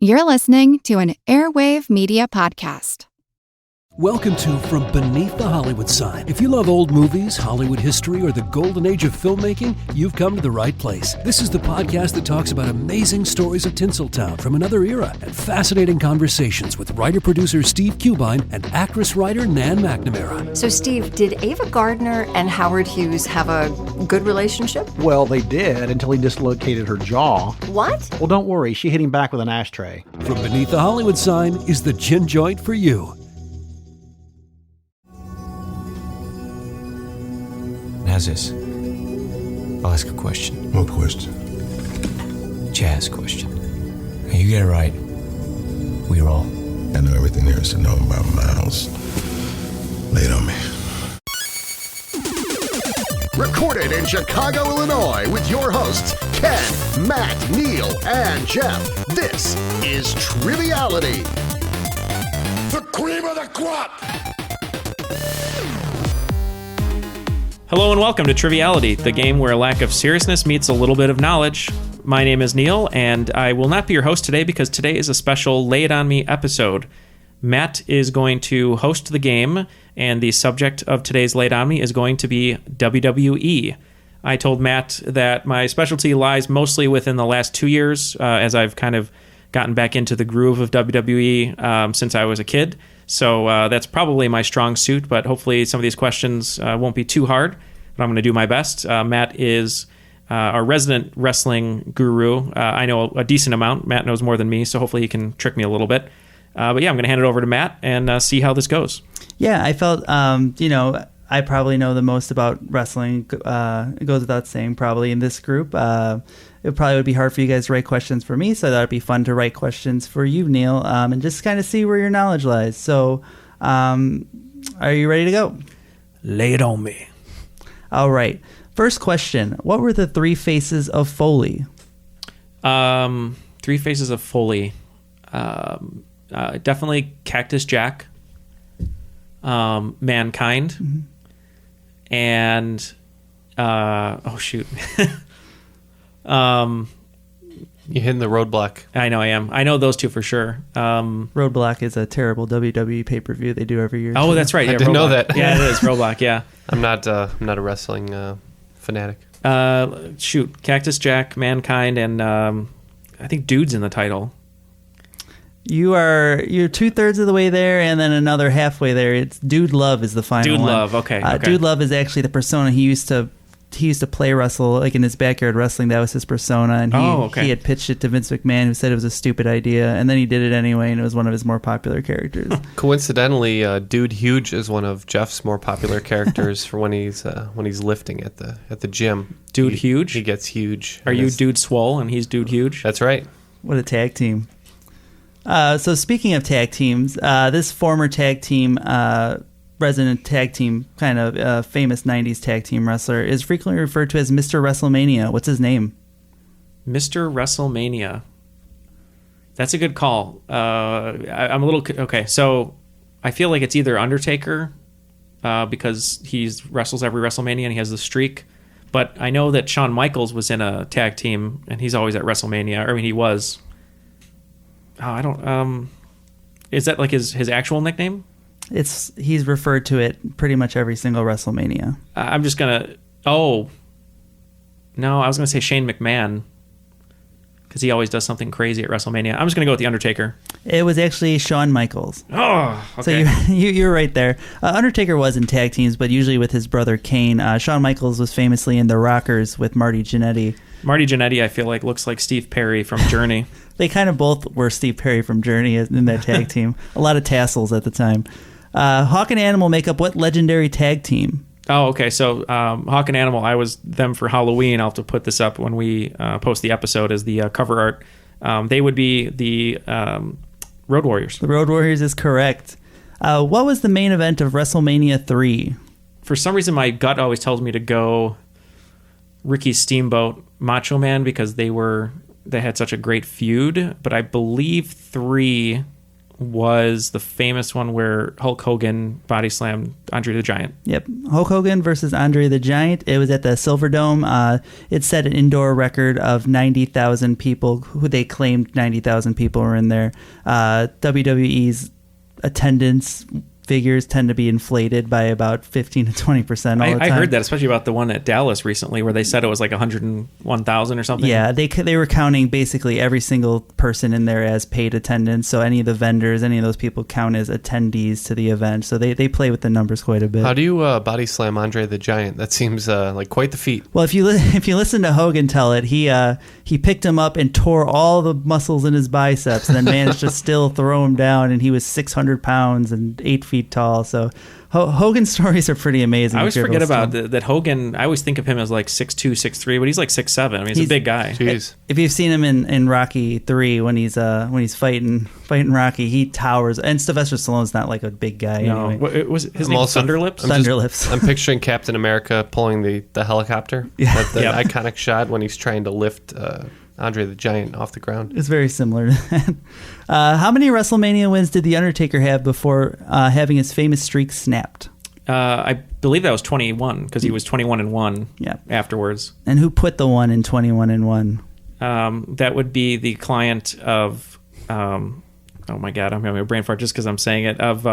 You're listening to an Airwave Media Podcast. Welcome to From Beneath the Hollywood Sign. If you love old movies, Hollywood history, or the golden age of filmmaking, you've come to the right place. This is the podcast that talks about amazing stories of Tinseltown from another era and fascinating conversations with writer-producer Steve Cubine and actress-writer Nan McNamara. So, Steve, did Ava Gardner and Howard Hughes have a good relationship? Well, they did until he dislocated her jaw. What? Well, don't worry. She hit him back with an ashtray. From Beneath the Hollywood Sign is the gin joint for you. How's this? I'll ask a question. What question? Jazz question. Now you get it right. We roll. I know everything there is to know about Miles. Lay it on me. Recorded in Chicago, Illinois, with your hosts, Ken, Matt, Neil, and Jeff. This is Triviality. The cream of the crop! Hello and welcome to Triviality, the game where a lack of seriousness meets a little bit of knowledge. My name is Neil, and I will not be your host today because today is a special Lay It On Me episode. Matt is going to host the game, and the subject of today's Lay It On Me is going to be WWE. I told Matt that my specialty lies mostly within the last 2 years, as I've kind of gotten back into the groove of WWE since I was a kid. So that's probably my strong suit, but hopefully some of these questions won't be too hard, but I'm going to do my best. Matt is our resident wrestling guru. I know a decent amount. Matt knows more than me, so hopefully he can trick me a little bit. But yeah, I'm going to hand it over to Matt and see how this goes. Yeah, I felt, I probably know the most about wrestling. It goes without saying, probably in this group. It probably would be hard for you guys to write questions for me, so I thought it'd be fun to write questions for you, Neil, and just kind of see where your knowledge lies. So, are you ready to go? Lay it on me. All right. First question. What were the three faces of Foley? Three faces of Foley. Definitely Cactus Jack, Mankind, Mm-hmm. and oh shoot. You hitting the roadblock. I know I am. I know those two for sure. Roadblock is a terrible WWE pay-per-view they do every year. Oh, that's right. I didn't know that. Yeah, it is Roadblock. Yeah. I'm not a wrestling fanatic. Shoot, Cactus Jack, Mankind, and I think Dude's in the title. You're 2/3 of the way there, and then another halfway there. It's Dude Love is the final Dude one. Love, okay. Dude Love is actually the persona he used to play wrestle, like in his backyard wrestling. That was his persona, and he had pitched it to Vince McMahon, who said it was a stupid idea, and then he did it anyway, and it was one of his more popular characters. Coincidentally, Dude Huge is one of Jeff's more popular characters for when he's lifting at the gym. Dude Huge? He gets huge. Are you Dude Swole and he's Dude Huge? That's right. What a tag team. So speaking of tag teams, this former tag team, resident tag team, kind of famous 90s tag team wrestler is frequently referred to as Mr. WrestleMania. What's his name? Mr. WrestleMania. That's a good call. I'm a little... Okay, so I feel like it's either Undertaker, because he wrestles every WrestleMania and he has the streak. But I know that Shawn Michaels was in a tag team and he's always at WrestleMania. I mean, he was... Oh, I don't... is that like his actual nickname? He's referred to it pretty much every single WrestleMania. I'm just gonna... Oh. No, I was gonna say Shane McMahon, because he always does something crazy at WrestleMania. I'm just gonna go with The Undertaker. It was actually Shawn Michaels. Oh, okay. So you're right there. Undertaker was in tag teams, but usually with his brother Kane. Shawn Michaels was famously in The Rockers with Marty Jannetty. Marty Jannetty, I feel like, looks like Steve Perry from Journey. They kind of both were Steve Perry from Journey in that tag team. A lot of tassels at the time. Hawk and Animal make up what legendary tag team? Oh, okay. So Hawk and Animal, I was them for Halloween. I'll have to put this up when we post the episode as the cover art. They would be the Road Warriors. The Road Warriors is correct. What was the main event of WrestleMania 3? For some reason, my gut always tells me to go Ricky Steamboat, Macho Man, because they had such a great feud. But I believe 3 was the famous one where Hulk Hogan body slammed Andre the Giant. Yep. Hulk Hogan versus Andre the Giant. It was at the Silverdome. It set an indoor record of 90,000 people, who they claimed 90,000 people were in there. WWE's attendance figures tend to be inflated by about 15 to 20% all the time. I heard that, especially about the one at Dallas recently, where they said it was like 101,000 or something. Yeah, they were counting basically every single person in there as paid attendance. So any of the vendors, any of those people count as attendees to the event. So they play with the numbers quite a bit. How do you body slam Andre the Giant? That seems like quite the feat. Well, if you listen to Hogan tell it, he picked him up and tore all the muscles in his biceps, and then managed to still throw him down. And he was 600 pounds and 8 feet tall. So Hogan's stories are pretty amazing. I always forget about that Hogan. I always think of him as like 6'2", 6'3", but he's like 6'7". I mean, he's a big guy. Jeez. If you've seen him in Rocky 3 when he's fighting Rocky, he towers. And Sylvester Stallone's not like a big guy. No, anyway. was his name Thunderlips? Thunderlips. I'm picturing Captain America pulling the helicopter. Yeah. The iconic shot when he's trying to lift Andre the Giant off the ground. It's very similar to that. How many WrestleMania wins did The Undertaker have before having his famous streak snapped? I believe that was 21, because he was 21-1 afterwards. And who put the one in 21-1? That would be the client of, oh my God, I'm having a brain fart just because I'm saying it, of,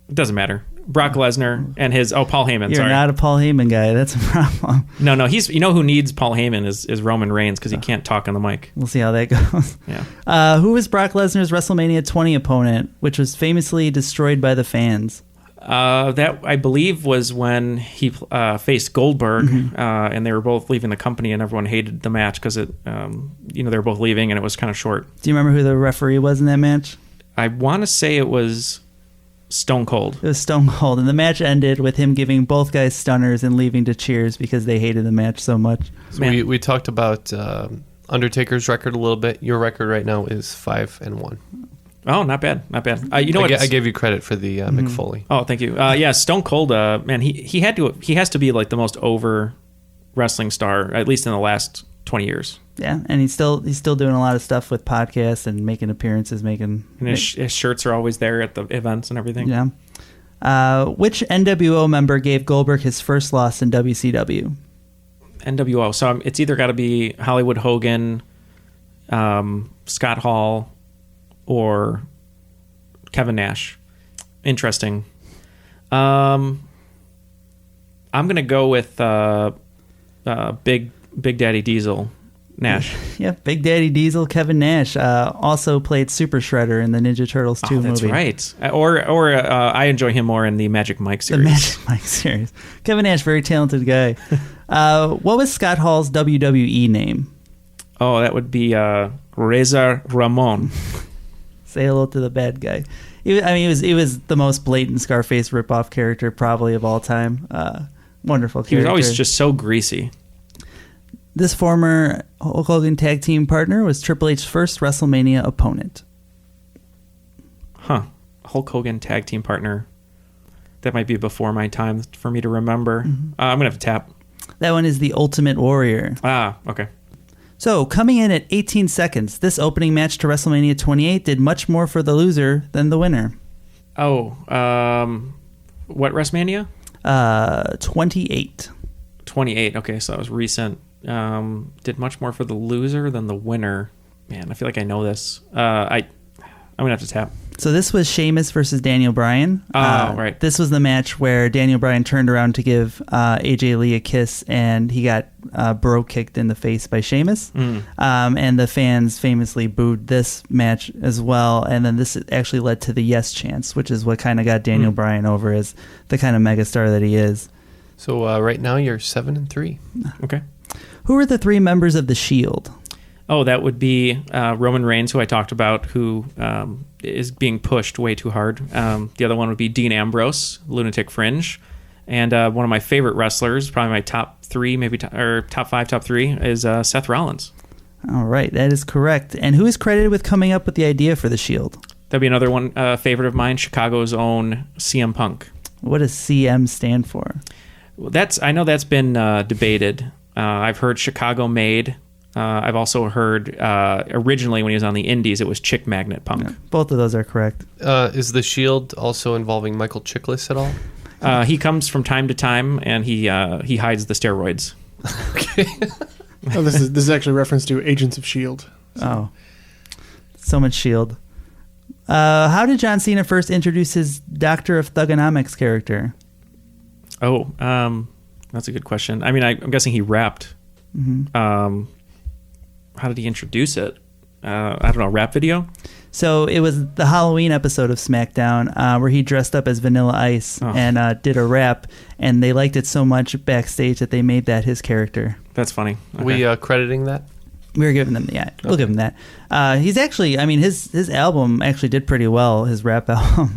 it doesn't matter. Brock Lesnar and his Paul Heyman. You're not a Paul Heyman guy. That's a problem. No. He's who needs Paul Heyman is Roman Reigns, because he can't talk on the mic. We'll see how that goes. Yeah. Who was Brock Lesnar's WrestleMania 20 opponent, which was famously destroyed by the fans? That I believe was when he faced Goldberg, and they were both leaving the company, and everyone hated the match because it, they were both leaving, and it was kind of short. Do you remember who the referee was in that match? I want to say it was Stone Cold. It was Stone Cold, and the match ended with him giving both guys stunners and leaving to cheers because they hated the match so much. So we talked about Undertaker's record a little bit. Your record right now is 5-1. Oh, not bad. I gave you credit for the Mick Foley. Oh, thank you. Stone Cold. Man, he has to be like the most over wrestling star, at least in the last 20 years. Yeah, and he's still doing a lot of stuff with podcasts and making appearances, and his shirts are always there at the events and everything. Yeah. Which NWO member gave Goldberg his first loss in WCW? NWO. So it's either got to be Hollywood Hogan, Scott Hall, or Kevin Nash. Interesting. I'm gonna go with Big Daddy Diesel. Nash. Yeah, Big Daddy Diesel, Kevin Nash also played Super Shredder in the Ninja Turtles 2 movie. That's right. Or I enjoy him more in the Magic Mike series. The Magic Mike series. Kevin Nash, very talented guy. What was Scott Hall's WWE name? Oh, that would be Razor Ramon. Say hello to the bad guy. He was the most blatant Scarface ripoff character probably of all time. Wonderful character. He was always just so greasy. This former Hulk Hogan tag team partner was Triple H's first WrestleMania opponent. Huh. Hulk Hogan tag team partner. That might be before my time for me to remember. I'm going to have to tap. That one is the Ultimate Warrior. Ah, okay. So, coming in at 18 seconds, this opening match to WrestleMania 28 did much more for the loser than the winner. Oh, what WrestleMania? 28. 28, okay, so that was recent. Did much more for the loser than the winner. Man, I feel like I know this. I'm going to have to tap. So this was Sheamus versus Daniel Bryan. Right. This was the match where Daniel Bryan turned around to give AJ Lee a kiss, and he got bro kicked in the face by Sheamus. And the fans famously booed this match as well. And then this actually led to the yes chants, which is what kind of got Daniel Bryan over as the kind of megastar that he is. So right now you're 7-3. Okay. Who are the three members of the Shield? Oh, that would be Roman Reigns, who I talked about, who is being pushed way too hard. The other one would be Dean Ambrose, Lunatic Fringe. And one of my favorite wrestlers, probably my top three, top five, top three, is Seth Rollins. All right, that is correct. And who is credited with coming up with the idea for the Shield? That'd be another one favorite of mine, Chicago's own CM Punk. What does CM stand for? Well, I know that's been debated. I've heard Chicago made. I've also heard originally when he was on the Indies, it was Chick Magnet Punk. Yeah, both of those are correct. Is the Shield also involving Michael Chiklis at all? He comes from time to time, and he hides the steroids. Okay. Oh, this is actually a reference to Agents of S.H.I.E.L.D. Oh, so much S.H.I.E.L.D. How did John Cena first introduce his Doctor of Thugonomics character? Oh, that's a good question. I mean, I'm guessing he rapped. Mm-hmm. How did he introduce it? I don't know, rap video? So it was the Halloween episode of SmackDown where he dressed up as Vanilla Ice and did a rap, and they liked it so much backstage that they made that his character. That's funny. Okay. We crediting that? We were giving them, we'll give him that. He's actually, I mean, his album actually did pretty well, his rap album.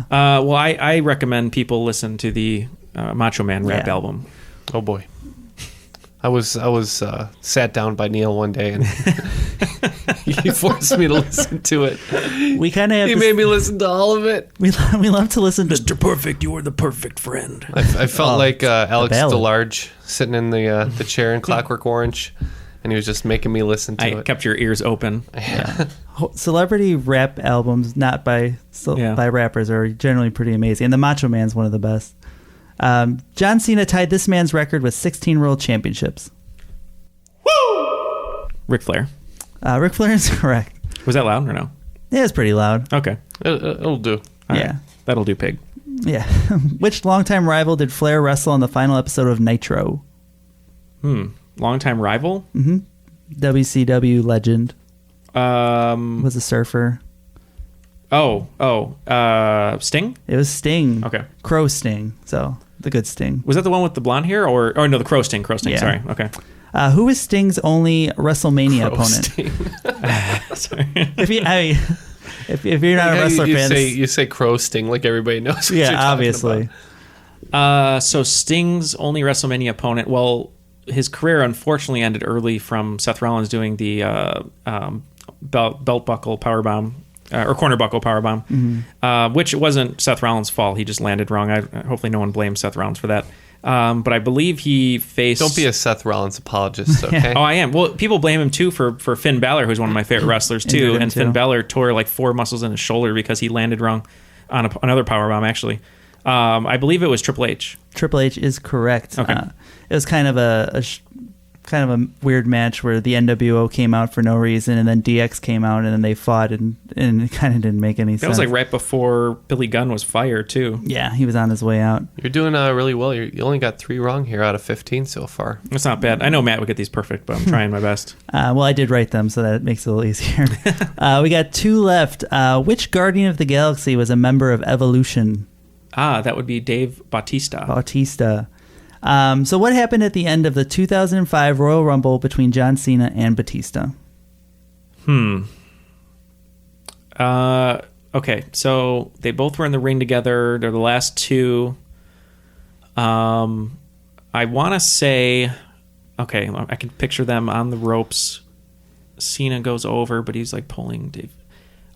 Well, I recommend people listen to the Macho Man rap album. Oh boy. I was sat down by Neil one day and he forced me to listen to it. We kind of made me listen to all of it. We love to listen to Mr. Perfect. You are the perfect friend. I felt like Alex DeLarge sitting in the chair in Clockwork Orange, and he was just making me listen to it. I kept your ears open. Yeah. Celebrity rap albums, not by rappers, are generally pretty amazing, and the Macho Man's one of the best. John Cena tied this man's record with 16 world championships. Woo! Ric Flair. Ric Flair is correct. Was that loud or no? Yeah, it's pretty loud. Okay. It'll do. All yeah. Right. That'll do, pig. Yeah. Which longtime rival did Flair wrestle on the final episode of Nitro? Longtime rival? Mm-hmm. WCW legend. Was a surfer. Sting? It was Sting. Okay. Crow Sting. So, the good Sting. Was that the one with the blonde hair? Or no, the Crow Sting. Yeah. Sorry. Okay. Who was Sting's only WrestleMania opponent? Sorry. If you're not a wrestler fan... You say Crow Sting like everybody knows what you're talking obviously. So Sting's only WrestleMania opponent, well, his career unfortunately ended early from Seth Rollins doing the belt buckle powerbomb. Or corner buckle powerbomb, which wasn't Seth Rollins' fault. He just landed wrong. Hopefully no one blames Seth Rollins for that. But I believe he faced... Don't be a Seth Rollins apologist, okay? Oh, I am. Well, people blame him, too, for Finn Balor, who's one of my favorite wrestlers, too. And Finn Balor tore like 4 muscles in his shoulder because he landed wrong on another powerbomb, actually. I believe it was Triple H. Triple H is correct. Okay. It was kind of a weird match where the NWO came out for no reason, and then DX came out, and then they fought, and it kind of didn't make any sense. That was like right before Billy Gunn was fired, too. Yeah, he was on his way out. You're doing really well. You only got 3 wrong here out of 15 so far. That's not bad. I know Matt would get these perfect, but I'm trying my best. Well, I did write them, so that makes it a little easier. We got 2 left. Which Guardian of the Galaxy was a member of Evolution? That would be Dave Bautista. So what happened at the end of the 2005 Royal Rumble between John Cena and Batista? Okay, so they both were in the ring together. They're the last 2. I want to say, okay, I can picture them on the ropes. Cena goes over, but he's like pulling Dave.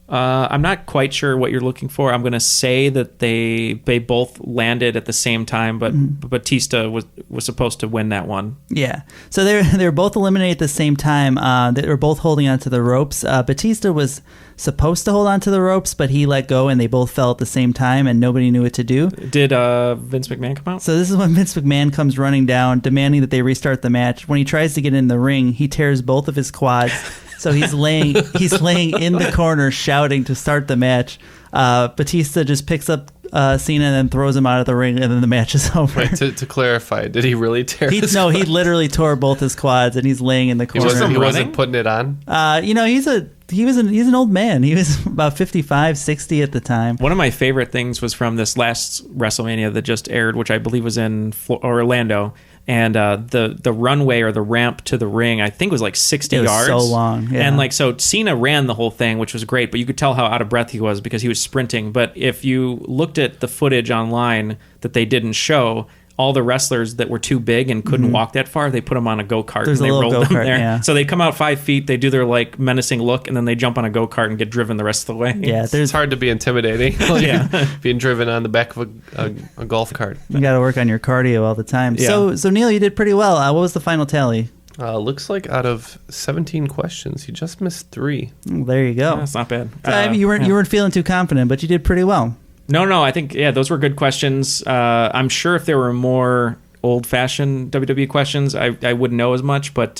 I'm not quite sure what you're looking for. I'm going to say that they both landed at the same time, but Batista was supposed to win that one. Yeah. So they were both eliminated at the same time. They were both holding onto the ropes. Batista was supposed to hold onto the ropes, but he let go, and they both fell at the same time, and nobody knew what to do. Did Vince McMahon come out? So this is when Vince McMahon comes running down, demanding that they restart the match. When he tries to get in the ring, he tears both of his quads. So he's laying in the corner shouting to start the match. Batista just picks up Cena and then throws him out of the ring, and then the match is over. Wait, to clarify, did he really tear his No, he literally tore both his quads, and he's laying in the corner. He wasn't putting it on? He's an old man. He was about 55, 60 at the time. One of my favorite things was from this last WrestleMania that just aired, which I believe was in Orlando. And the runway or the ramp to the ring, I think, was like 60 yards. So long. Yeah. And so Cena ran the whole thing, which was great, but you could tell how out of breath he was because he was sprinting. But if you looked at the footage online that they didn't show, all the wrestlers that were too big and couldn't walk that far, they put them on a go-kart. There's and they a little rolled them go-kart, there. yeah. So they come out 5 feet, they do their like menacing look, and then they jump on a go-kart and get driven the rest of the way. Yeah, it's hard to be intimidating. Being driven on the back of a golf cart. You got to work on your cardio all the time. Yeah. So Neil, you did pretty well. What was the final tally? Looks like out of 17 questions, you just missed 3. There you go. That's not bad. So, I mean, you weren't feeling too confident, but you did pretty well. No, I think, those were good questions. I'm sure if there were more old-fashioned WWE questions, I wouldn't know as much, but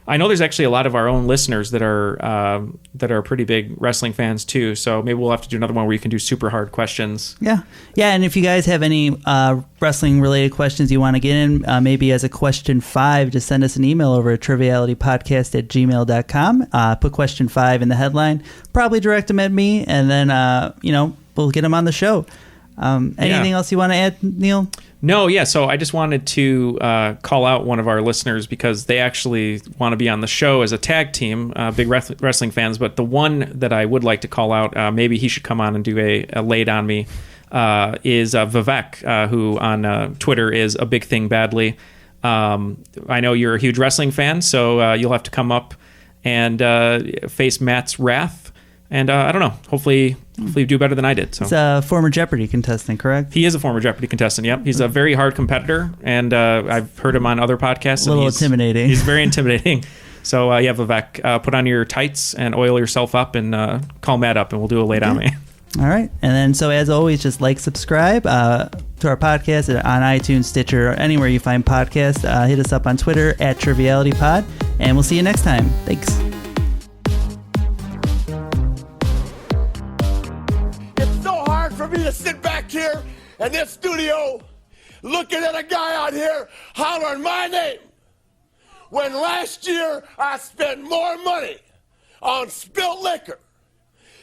I know there's actually a lot of our own listeners that are pretty big wrestling fans too, so maybe we'll have to do another one where you can do super hard questions. Yeah, and if you guys have any wrestling-related questions you want to get in, maybe as a question 5, just send us an email over at trivialitypodcast@gmail.com. Put question 5 in the headline, probably direct them at me, and then, we'll get them on the show. Anything else you want to add, Neil? No, so I just wanted to call out one of our listeners because they actually want to be on the show as a tag team, big wrestling fans, but the one that I would like to call out, maybe he should come on and do a Laid on Me, is Vivek, who on Twitter is A Big Thing Badly. I know you're a huge wrestling fan, so you'll have to come up and face Matt's wrath. And I don't know. Hopefully you do better than I did. So. He's a former Jeopardy contestant, correct? He is a former Jeopardy contestant, yep. He's a very hard competitor, and I've heard him on other podcasts. A little intimidating. He's very intimidating. So, Vivek, put on your tights and oil yourself up and call Matt up, and we'll do a Laid on Me. All right. And then, so as always, just subscribe to our podcast on iTunes, Stitcher, or anywhere you find podcasts. Hit us up on Twitter @TrivialityPod, and we'll see you next time. Thanks. For me to sit back here in this studio looking at a guy out here hollering my name when last year I spent more money on spilt liquor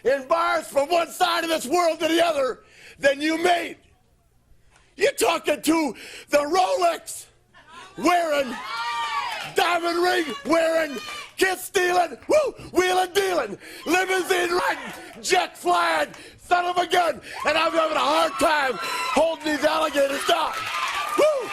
in bars from one side of this world to the other than you made. You're talking to the Rolex wearing, diamond ring wearing, kiss stealing, wheeling dealing, limousine riding, jet flying, son of a gun, and I'm having a hard time holding these alligators down. Woo!